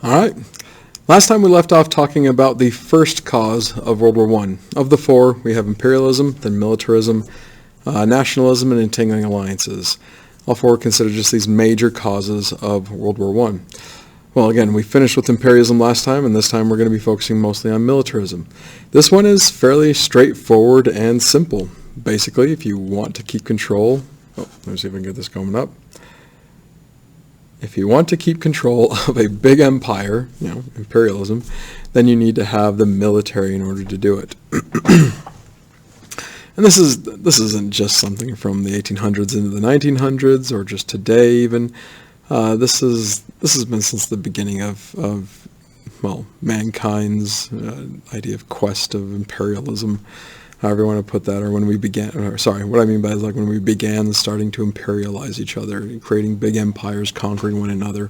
All right. Last time we left off talking about the first cause of World War I. Of the four, we have imperialism, then militarism, nationalism, and entangling alliances. All four are considered just these major causes of World War I. Well, again, we finished with imperialism last time, and this time we're going to be focusing mostly on militarism. This one is fairly straightforward and simple. Basically, if you want to keep control... let's see if I can get this coming up. If you want to keep control of a big empire, imperialism, then you need to have the military in order to do it. And this isn't just something from the 1800s into the 1900s or just today even. This has been since the beginning of mankind's idea of quest of imperialism, however you want to put that, or when we began, what I mean by is like when we began starting to imperialize each other, creating big empires, conquering one another,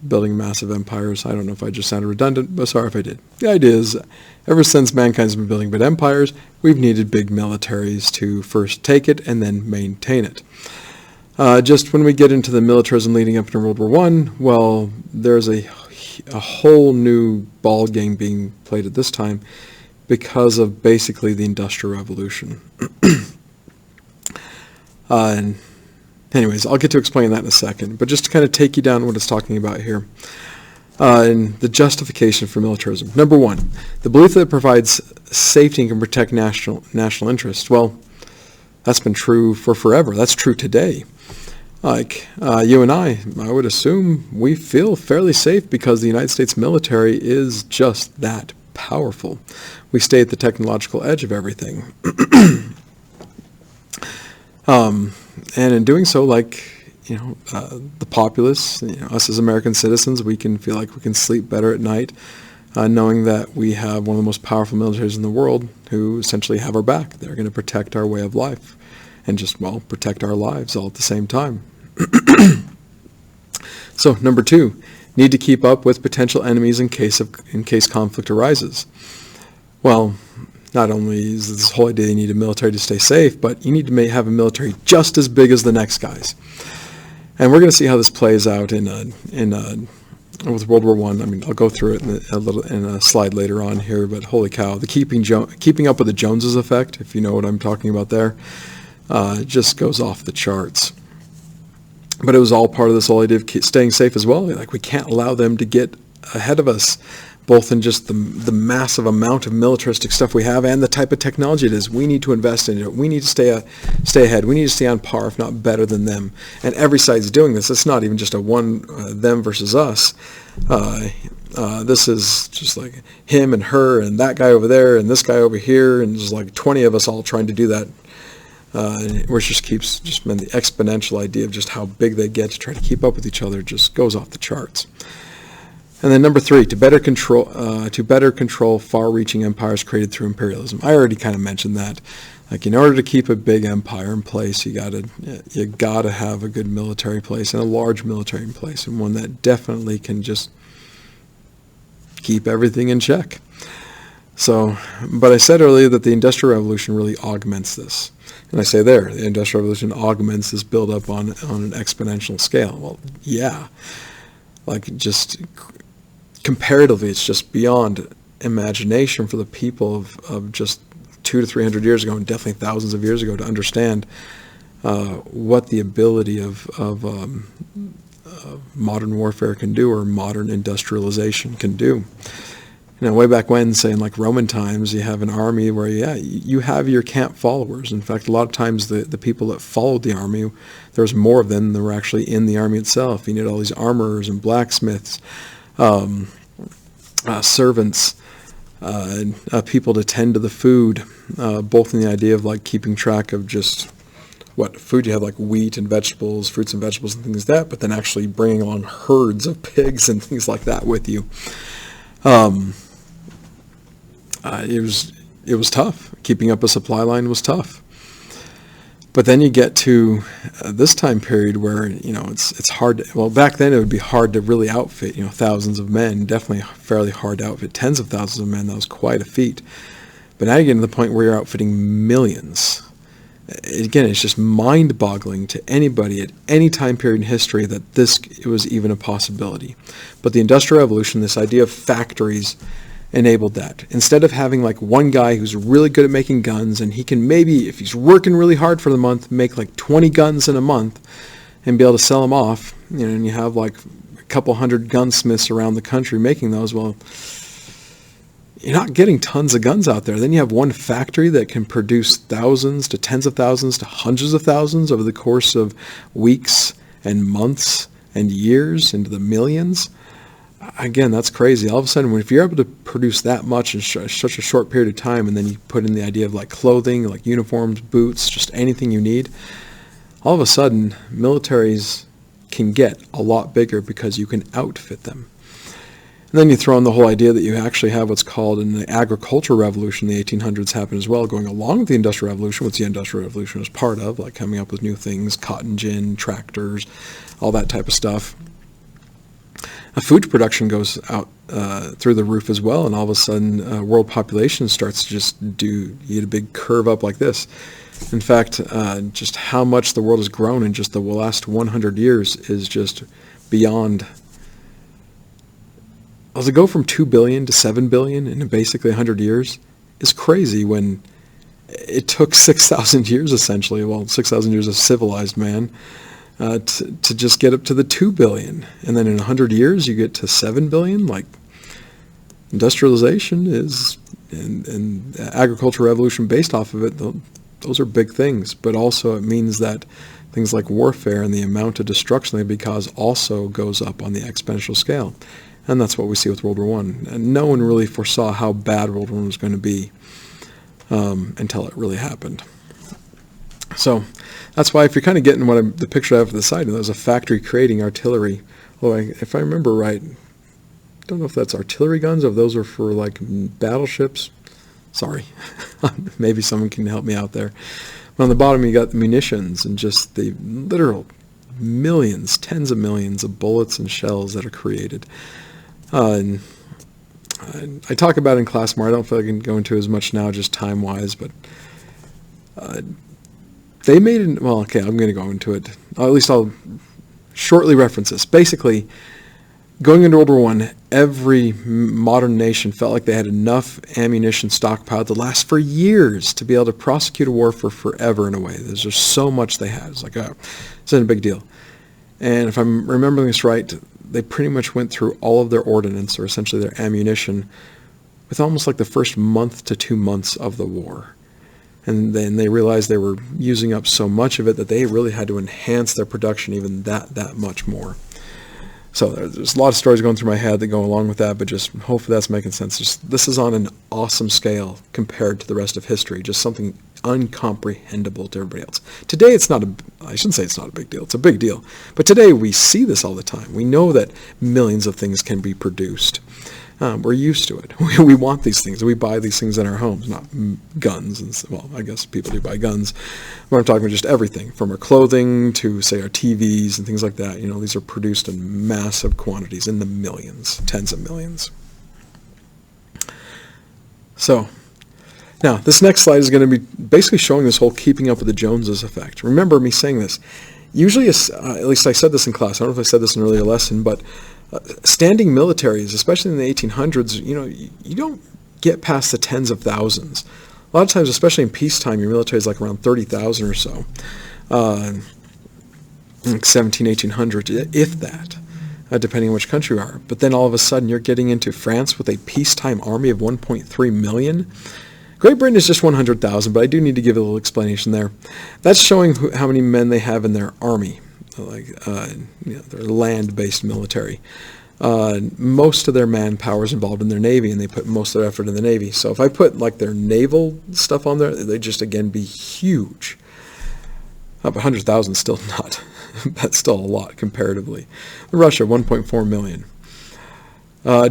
building massive empires. I don't know if I just sounded redundant, but sorry if I did. The idea is, ever since mankind's been building big empires, we've needed big militaries to first take it and then maintain it. Just when we get into the militarism leading up to World War I, well, there's a whole new ball game being played at this time because of basically the Industrial Revolution. And anyways, I'll get to explain that in a second, but just to kind of take you down what it's talking about here. And the justification for militarism. Number one, the belief that it provides safety and can protect national interests. Well, that's been true for forever. That's true today. Like you and I would assume we feel fairly safe because the United States military is just that powerful. We stay at the technological edge of everything. And in doing so, the populace, us as American citizens, we can feel like we can sleep better at night, knowing that we have one of the most powerful militaries in the world who essentially have our back. They're going to protect our way of life and just, protect our lives all at the same time. So, number two, need to keep up with potential enemies in case conflict arises. Well, not only is this whole idea you need a military to stay safe, but you need to have a military just as big as the next guys. And we're going to see how this plays out with World War I. I mean, I'll go through it in a slide later on here, but holy cow, the keeping up with the Joneses effect, if you know what I'm talking about there, just goes off the charts. But it was all part of this whole idea of staying safe as well. Like, we can't allow them to get ahead of us, both in just the massive amount of militaristic stuff we have and the type of technology it is. We need to invest in it. We need to stay ahead. We need to stay on par, if not better than them. And every side's doing this. It's not even just a them versus us. This is just like him and her and that guy over there and this guy over here, and there's like 20 of us all trying to do that. Which just been the exponential idea of just how big they get to try to keep up with each other just goes off the charts. And then number three, to better control far-reaching empires created through imperialism. I already kind of mentioned that. Like, in order to keep a big empire in place, you gotta have a good military place and a large military in place, and one that definitely can just keep everything in check. So, but I said earlier that the Industrial Revolution really augments this. And I say there, the Industrial Revolution augments this build-up on an exponential scale. Well, yeah. Like, just comparatively, it's just beyond imagination for the people of just 200 to 300 years ago, and definitely thousands of years ago, to understand what the ability of modern warfare can do, or modern industrialization can do. Way back when, say in like Roman times, you have an army where, you have your camp followers. In fact, a lot of times the people that followed the army, there was more of them than there were actually in the army itself. You need all these armorers and blacksmiths, servants, people to tend to the food, both in the idea of like keeping track of just what food you have, like wheat and vegetables, fruits and vegetables and things like that, but then actually bringing along herds of pigs and things like that with you. It was tough. Keeping up a supply line was tough. But then you get to this time period where, it's hard back then it would be hard to really outfit, thousands of men, definitely fairly hard to outfit tens of thousands of men. That was quite a feat. But now you're getting to the point where you're outfitting millions. Again, it's just mind-boggling to anybody at any time period in history that it was even a possibility. But the Industrial Revolution, this idea of factories, enabled that. Instead of having like one guy who's really good at making guns, and he can maybe, if he's working really hard for the month, make like 20 guns in a month and be able to sell them off, and you have like a couple hundred gunsmiths around the country making those, well, you're not getting tons of guns out there. Then you have one factory that can produce thousands to tens of thousands to hundreds of thousands over the course of weeks and months and years into the millions. Again, that's crazy. All of a sudden, if you're able to produce that much in such a short period of time, and then you put in the idea of like clothing, like uniforms, boots, just anything you need, all of a sudden, militaries can get a lot bigger because you can outfit them. And then you throw in the whole idea that you actually have what's called in the agricultural revolution, the 1800s happened as well, going along with the Industrial Revolution, which the Industrial Revolution was part of, like coming up with new things, cotton gin, tractors, all that type of stuff. Food production goes out through the roof as well, and all of a sudden world population starts to just you get a big curve up like this. In fact, just how much the world has grown in just the last 100 years is just beyond. To go from 2 billion to 7 billion in basically 100 years is crazy when it took 6,000 years essentially, 6,000 years of civilized man, to just get up to the 2 billion. And then in 100 years you get to 7 billion. Like, industrialization is, and the agricultural revolution based off of it, those are big things. But also it means that things like warfare and the amount of destruction they cause also goes up on the exponential scale. And that's what we see with World War I. And no one really foresaw how bad World War I was going to be until it really happened. So that's why if you're kind of getting the picture I have for the side, there's a factory creating artillery. If I remember right, I don't know if that's artillery guns or if those are for like battleships. Sorry, maybe someone can help me out there. But on the bottom you got the munitions and just the literal millions, tens of millions of bullets and shells that are created. And I talk about it in class more. I don't feel like I can go into as much now, just time-wise, but they made it. Well, okay, I'm going to go into it. At least I'll shortly reference this. Basically, going into World War I, every modern nation felt like they had enough ammunition stockpiled to last for years to be able to prosecute a war for forever in a way. There's just so much they had. It's like, oh, it's not a big deal. And if I'm remembering this right, they pretty much went through all of their ordnance, or essentially their ammunition, with almost like the first month to 2 months of the war. And then they realized they were using up so much of it that they really had to enhance their production even that much more. So there's a lot of stories going through my head that go along with that, but just hopefully that's making sense. This is on an awesome scale compared to the rest of history, just something uncomprehendable to everybody else. Today I shouldn't say it's not a big deal, it's a big deal. But today we see this all the time. We know that millions of things can be produced. We're used to it. We want these things. We buy these things in our homes, not guns. And I guess people do buy guns. But I'm talking about just everything, from our clothing to, say, our TVs and things like that. These are produced in massive quantities, in the millions, tens of millions. So, now, this next slide is going to be basically showing this whole keeping up with the Joneses effect. Remember me saying this. Usually, at least I said this in class. I don't know if I said this in an earlier lesson, but standing militaries, especially in the 1800s, you don't get past the tens of thousands. A lot of times, especially in peacetime, your military is like around 30,000 or so, like 1800, if that, depending on which country you are. But then all of a sudden, you're getting into France with a peacetime army of 1.3 million. Great Britain is just 100,000, but I do need to give a little explanation there. That's showing how many men they have in their army, their land-based military. Most of their manpower is involved in their Navy, and they put most of their effort in the Navy. So if I put like their naval stuff on there, they'd just, again, be huge. But 100,000 is still not. That's still a lot comparatively. Russia, 1.4 million.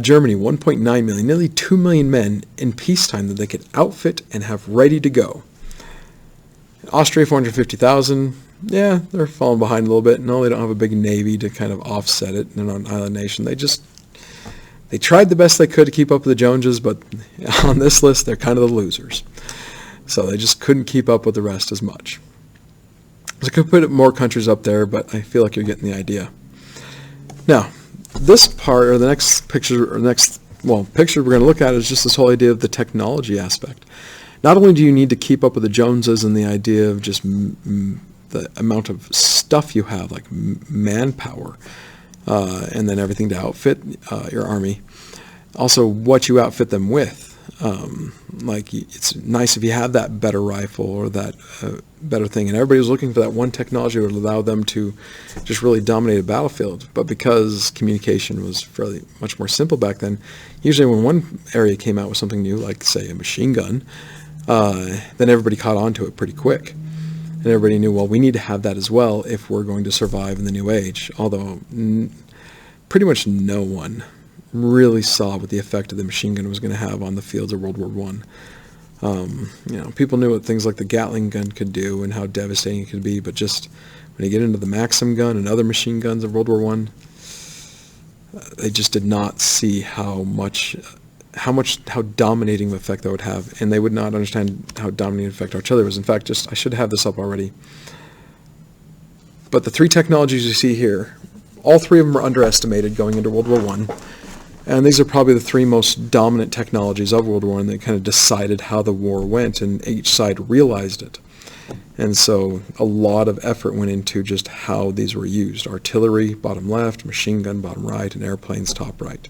Germany, 1.9 million, nearly 2 million men in peacetime that they could outfit and have ready to go. Austria, 450,000. Yeah, they're falling behind a little bit. No, they don't have a big navy to kind of offset it. They're not an island nation. They tried the best they could to keep up with the Joneses, but on this list, they're kind of the losers. So they just couldn't keep up with the rest as much. I could put more countries up there, but I feel like you're getting the idea. Now, this part, or the next picture, picture we're going to look at is just this whole idea of the technology aspect. Not only do you need to keep up with the Joneses and the idea of just the amount of stuff you have, like manpower, and then everything to outfit your army, also what you outfit them with. Like, it's nice if you have that better rifle or that better thing, and everybody was looking for that one technology that would allow them to just really dominate a battlefield. But because communication was fairly much more simple back then, usually when one area came out with something new, like say a machine gun, then everybody caught on to it pretty quick, and everybody knew, well, we need to have that as well if we're going to survive in the new age. Although pretty much no one really saw what the effect of the machine gun was going to have on the fields of World War I. People knew what things like the Gatling gun could do and how devastating it could be, but just when you get into the Maxim gun and other machine guns of World War I, they just did not see how dominating of effect that would have, and they would not understand how dominating effect artillery was. In fact, I should have this up already, but the three technologies you see here, all three of them were underestimated going into World War I. And these are probably the three most dominant technologies of World War I that kind of decided how the war went, and each side realized it. And so a lot of effort went into just how these were used. Artillery, bottom left, machine gun, bottom right, and airplanes, top right.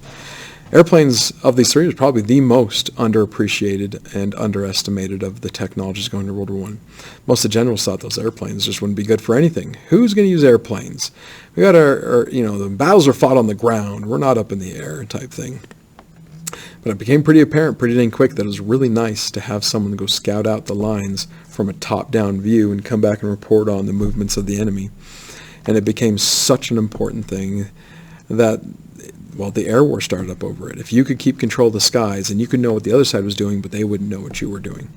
Airplanes, of these three, is probably the most underappreciated and underestimated of the technologies going to World War I. Most of the generals thought those airplanes just wouldn't be good for anything. Who's going to use airplanes? We got the battles are fought on the ground. We're not up in the air type thing. But it became pretty apparent pretty dang quick that it was really nice to have someone go scout out the lines from a top-down view and come back and report on the movements of the enemy. And it became such an important thing that, well, the air war started up over it. If you could keep control of the skies, and you could know what the other side was doing, but they wouldn't know what you were doing.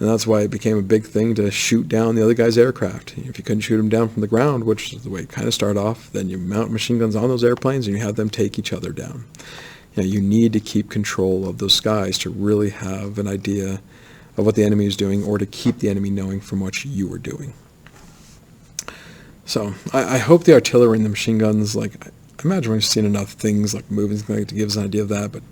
And that's why it became a big thing to shoot down the other guy's aircraft. If you couldn't shoot them down from the ground, which is the way it kind of started off, then you mount machine guns on those airplanes and you have them take each other down. You need to keep control of those skies to really have an idea of what the enemy is doing, or to keep the enemy knowing from what you were doing. So I hope the artillery and the machine guns, I imagine we've seen enough things like movies to give us an idea of that, but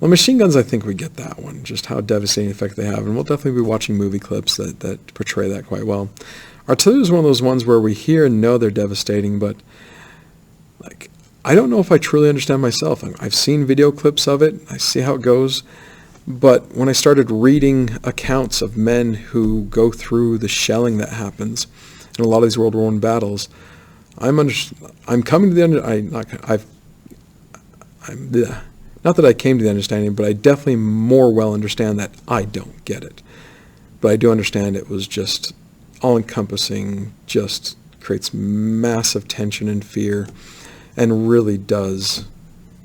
machine guns, I think we get that one, just how devastating effect they have, and we'll definitely be watching movie clips that portray that quite well. Artillery is one of those ones where we hear and know they're devastating, but I don't know if I truly understand myself. I've seen video clips of it, I see how it goes, but when I started reading accounts of men who go through the shelling that happens in a lot of these World War I battles, I'm coming to the end. Not that I came to the understanding, but I definitely more well understand that I don't get it. But I do understand it was just all-encompassing, just creates massive tension and fear, and really does,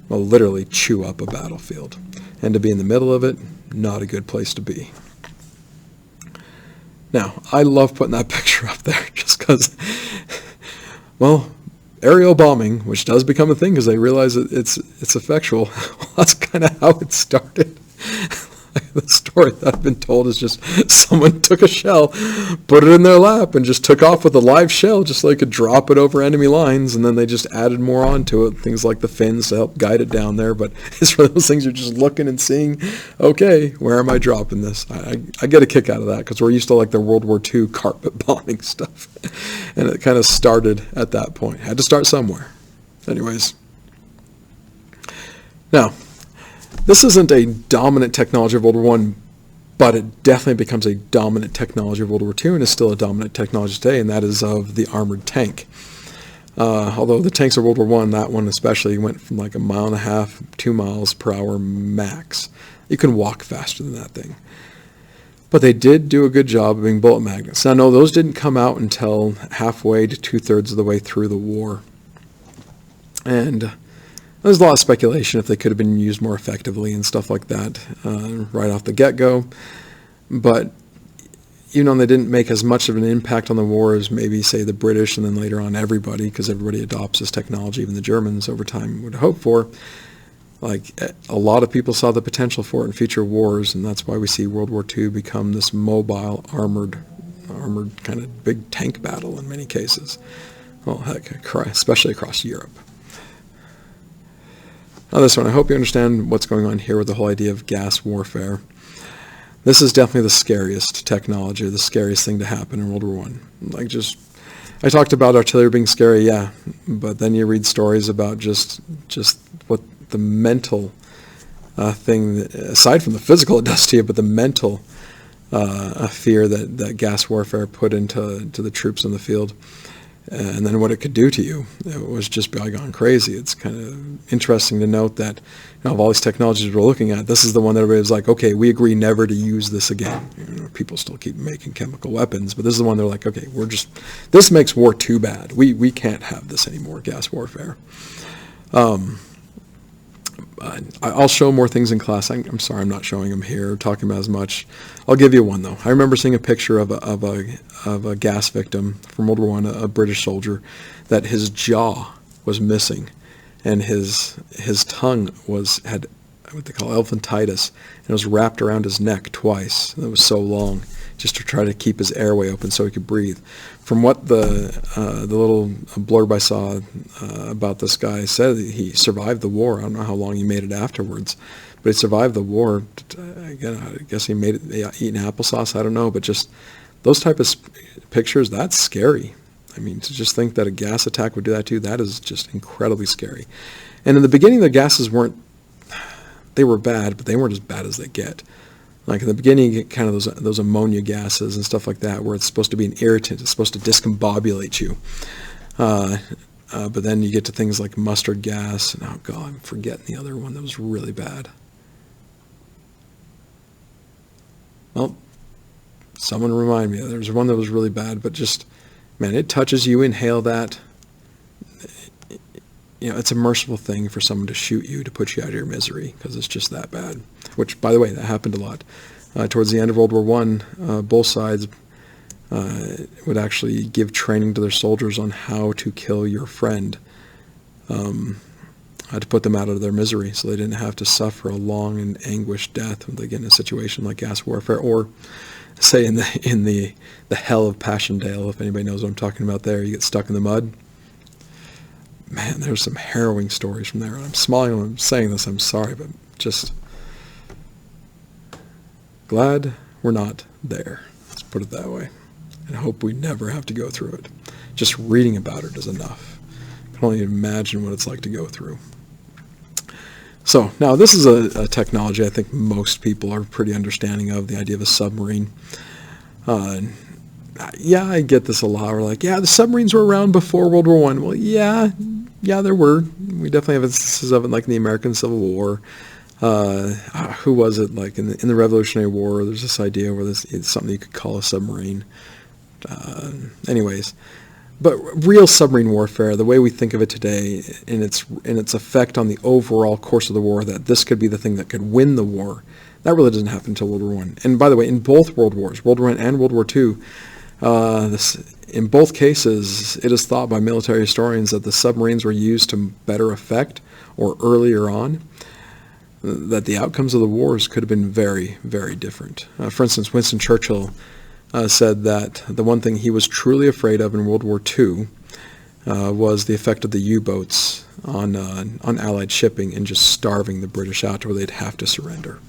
literally chew up a battlefield. And to be in the middle of it, not a good place to be. Now, I love putting that picture up there just because, aerial bombing, which does become a thing because they realize that it's effectual. That's kind of how it started. The story that I've been told is just someone took a shell, put it in their lap, and just took off with a live shell just so they could drop it over enemy lines, and then they just added more onto it, things like the fins to help guide it down there. But it's one of those things you're just looking and seeing, okay, where am I dropping this? I get a kick out of that because we're used to the World War II carpet bombing stuff, and it kind of started at that point. Had to start somewhere. Anyways. Now, this isn't a dominant technology of World War I, but it definitely becomes a dominant technology of World War II, and is still a dominant technology today, and that is of the armored tank. Although the tanks of World War I, that one especially, went from 1.5 miles, 2 miles per hour max. You can walk faster than that thing. But they did do a good job of being bullet magnets. Now, no, those didn't come out until halfway to 2/3 of the way through the war. And there's a lot of speculation if they could have been used more effectively and stuff like that right off the get-go. But even though they didn't make as much of an impact on the war as maybe, say, the British and then later on everybody, because everybody adopts this technology, even the Germans over time would hope for, a lot of people saw the potential for it in future wars, and that's why we see World War II become this mobile armored armored kind of big tank battle in many cases. Well, heck, especially across Europe. Now this one, I hope you understand what's going on here with the whole idea of gas warfare. This is definitely the scariest technology, the scariest thing to happen in World War I. I talked about artillery being scary, yeah, but then you read stories about just what the mental thing, aside from the physical it does to you, but the mental fear that gas warfare put into the troops in the field, and then what it could do to you. It was just gone crazy. It's kind of interesting to note that of all these technologies we're looking at, this is the one that everybody was like, okay, we agree never to use this again. People still keep making chemical weapons, but this is the one they're like, okay, this makes war too bad. We can't have this anymore, gas warfare. I'll show more things in class. I'm sorry I'm not showing them here, talking about as much. I'll give you one though. I remember seeing a picture of a gas victim from World War I, a British soldier, that his jaw was missing, and his tongue had what they call elephantitis, and it was wrapped around his neck twice. It was so long, just to try to keep his airway open so he could breathe. From what the little blurb I saw about this guy said, he survived the war. I don't know how long he made it afterwards, but he survived the war. Again, I guess he made it eating applesauce. I don't know, but just those type of pictures, that's scary. I mean, to just think that a gas attack would do that to you, that is just incredibly scary. And in the beginning, the gases they were bad, but they weren't as bad as they get. Like in the beginning, you get kind of those ammonia gases and stuff like that, where it's supposed to be an irritant. It's supposed to discombobulate you. But then you get to things like mustard gas. And oh God, I'm forgetting the other one that was really bad. Well, someone remind me. There was one that was really bad, but just, man, it touches you, inhale that. It's a merciful thing for someone to shoot you to put you out of your misery, because it's just that bad. Which, by the way, that happened a lot. Towards the end of World War I, both sides would actually give training to their soldiers on how to kill your friend, how to put them out of their misery, so they didn't have to suffer a long and anguished death when they get in a situation like gas warfare, or say in the hell of Passchendaele, if anybody knows what I'm talking about there. You get stuck in the mud. Man, there's some harrowing stories from there. I'm smiling when I'm saying this, I'm sorry, but just glad we're not there. Let's put it that way. And I hope we never have to go through it. Just reading about it is enough. I can only imagine what it's like to go through. So now this is a technology I think most people are pretty understanding of, the idea of a submarine. Yeah, I get this a lot. We're like, yeah, the submarines were around before World War I. Well, yeah, there were. We definitely have instances of it, like in the American Civil War. Who was it? Like in the Revolutionary War, there's this idea where it's something you could call a submarine. Anyways, but real submarine warfare, the way we think of it today, in its effect on the overall course of the war, that this could be the thing that could win the war, that really doesn't happen until World War I. And by the way, in both World Wars, World War I and World War II, in both cases, it is thought by military historians that the submarines were used to better effect, or earlier on, that the outcomes of the wars could have been very, very different. For instance, Winston Churchill said that the one thing he was truly afraid of in World War II was the effect of the U-boats on Allied shipping and just starving the British out to where they'd have to surrender.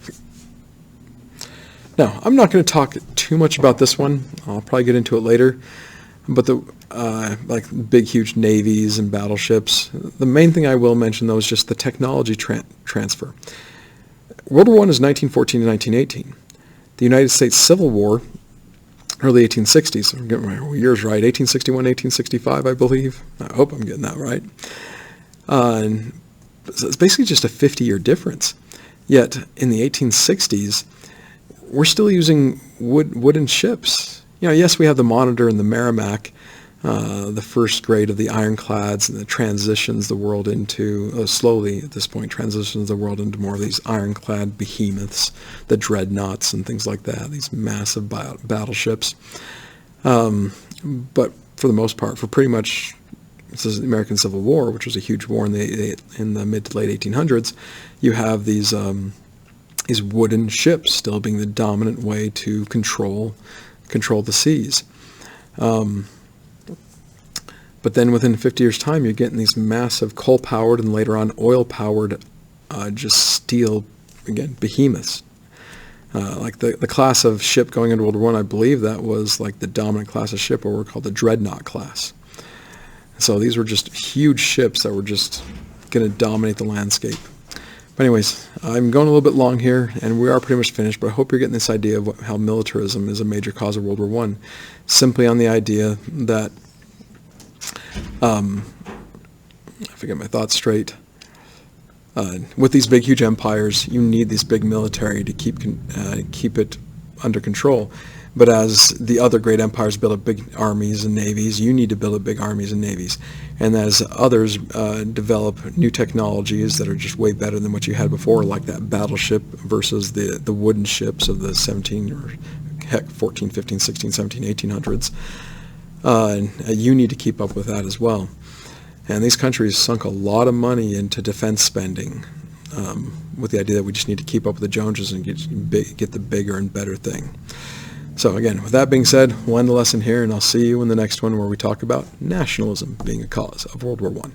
Now, I'm not going to talk too much about this one. I'll probably get into it later. But the like big, huge navies and battleships, the main thing I will mention, though, is just the technology transfer. World War I is 1914 to 1918. The United States Civil War, early 1860s, I'm getting my years right, 1861, 1865, I believe. I hope I'm getting that right. And it's basically just a 50-year difference. Yet, in the 1860s, we're still using wooden ships. Yes, we have the Monitor and the Merrimack, the first grade of the ironclads, and that transitions the world into, slowly at this point, transitions the world into more of these ironclad behemoths, the dreadnoughts and things like that, these massive battleships. But for the most part, for pretty much, this is the American Civil War, which was a huge war in the mid to late 1800s, you have these wooden ships still being the dominant way to control the seas. But then within 50 years' time, you're getting these massive coal-powered and later on oil-powered just steel, again, behemoths. Like the class of ship going into World War I believe that was like the dominant class of ship, what were called the dreadnought class. So these were just huge ships that were just going to dominate the landscape. But anyways, I'm going a little bit long here, and we are pretty much finished, but I hope you're getting this idea of how militarism is a major cause of World War I, simply on the idea that, if I get my thoughts straight, with these big, huge empires, you need this big military to keep it under control. But as the other great empires build up big armies and navies, you need to build up big armies and navies. And as others develop new technologies that are just way better than what you had before, like that battleship versus the wooden ships of the 17 or heck 14, 15, 16, 17, 1800s, you need to keep up with that as well. And these countries sunk a lot of money into defense spending with the idea that we just need to keep up with the Joneses and get the bigger and better thing. So again, with that being said, we'll end the lesson here, and I'll see you in the next one where we talk about nationalism being a cause of World War I.